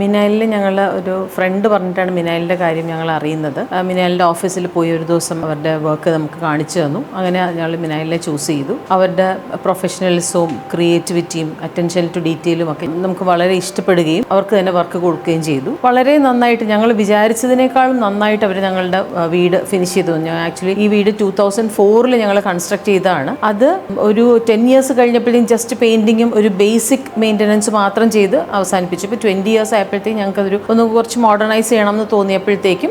മിനാലിൽ ഞങ്ങൾ ഒരു ഫ്രണ്ട് പറഞ്ഞിട്ടാണ് മിനാലിൻ്റെ കാര്യം ഞങ്ങൾ അറിയുന്നത്. മിനാലിൻ്റെ ഓഫീസിൽ പോയി ഒരു ദിവസം അവരുടെ വർക്ക് നമുക്ക് കാണിച്ചു തന്നു. അങ്ങനെ ഞങ്ങൾ മിനാലിനെ ചൂസ് ചെയ്തു. അവരുടെ പ്രൊഫഷണലിസവും ക്രിയേറ്റിവിറ്റിയും അറ്റൻഷൻ ടു ഡീറ്റെയിലും ഒക്കെ നമുക്ക് വളരെ ഇഷ്ടപ്പെടുകയും അവർക്ക് തന്നെ വർക്ക് കൊടുക്കുകയും ചെയ്തു. വളരെ നന്നായിട്ട് ഞങ്ങൾ വിചാരിച്ചതിനേക്കാളും നന്നായിട്ട് അവർ ഞങ്ങളുടെ വീട് ഫിനിഷ് ചെയ്തു. ആക്ച്വലി ഈ വീട് 2004 ഞങ്ങൾ കൺസ്ട്രക്ട് ചെയ്തതാണ്. അത് ഒരു 10 years കഴിഞ്ഞപ്പോഴേക്കും ജസ്റ്റ് പെയിൻറ്റിങ്ങും ഒരു ബേസിക് മെയിൻ്റനൻസ് മാത്രം ചെയ്ത് അവസാനിപ്പിച്ചു. ഇപ്പോൾ 20 years ആയപ്പോഴത്തേക്കും ഞങ്ങൾക്കതൊരു കുറച്ച് മോഡേണൈസ് ചെയ്യണം എന്ന് തോന്നിയപ്പോഴത്തേക്കും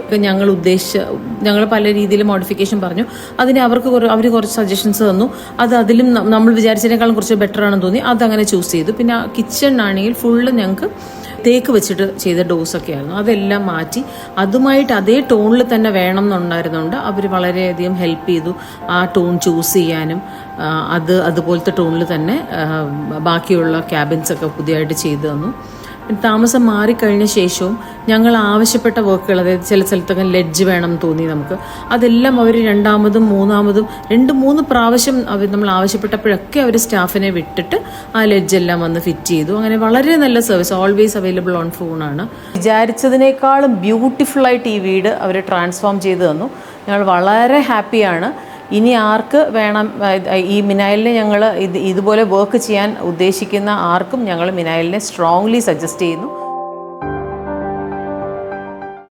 ഞങ്ങൾ പല രീതിയിൽ മോഡിഫിക്കേഷൻ പറഞ്ഞു. അതിന് അവർ കുറച്ച് സജഷൻസ് തന്നു. അതിലും നമ്മൾ വിചാരിച്ചതിനേക്കാളും കുറച്ച് ബെറ്റർ ആണെന്ന് തോന്നി. അതങ്ങനെ ചൂസ് ചെയ്തു. പിന്നെ കിച്ചൺ ആണെങ്കിൽ ഫുള്ള് ഞങ്ങൾക്ക് തേക്ക് വെച്ചിട്ട് ചെയ്ത ഡോസൊക്കെ ആയിരുന്നു. അതെല്ലാം മാറ്റി അതുമായിട്ട് അതേ ടോണിൽ തന്നെ വേണം എന്നുണ്ടായിരുന്നുകൊണ്ട് അവർ വളരെയധികം ഹെൽപ്പ് ചെയ്തു ആ ടോൺ ചൂസ് ചെയ്യാനും. അതുപോലത്തെ ടോണിൽ തന്നെ ബാക്കിയുള്ള ക്യാബിൻസൊക്കെ പുതിയതായിട്ട് ചെയ്തു തന്നു. താമസം മാറിക്കഴിഞ്ഞ ശേഷവും ഞങ്ങൾ ആവശ്യപ്പെട്ട വർക്കുകൾ, അതായത് ചില സ്ഥലത്തൊക്കെ ലെഡ്ജ് വേണം തോന്നി നമുക്ക്, അതെല്ലാം അവർ രണ്ടാമതും മൂന്നാമതും 2-3 പ്രാവശ്യം നമ്മൾ ആവശ്യപ്പെട്ടപ്പോഴൊക്കെ അവർ സ്റ്റാഫിനെ വിട്ടിട്ട് ആ ലെഡ്ജെല്ലാം വന്ന് ഫിറ്റ് ചെയ്തു. അങ്ങനെ വളരെ നല്ല സർവീസ്, ഓൾവേസ് അവൈലബിൾ ഓൺ ഫോണാണ്. വിചാരിച്ചതിനേക്കാളും ബ്യൂട്ടിഫുള്ളായിട്ട് ഈ വീട് അവർ ട്രാൻസ്ഫോം ചെയ്ത് തന്നു. ഞങ്ങൾ വളരെ ഹാപ്പിയാണ്. ഇനി ആർക്ക് വേണം ഈ മിനായിലിനെ ഇതുപോലെ വർക്ക് ചെയ്യാൻ ഉദ്ദേശിക്കുന്ന ആർക്കും ഞങ്ങൾ മിനായിലിനെ സ്ട്രോങ്ലി സജസ്റ്റ് ചെയ്യുന്നു.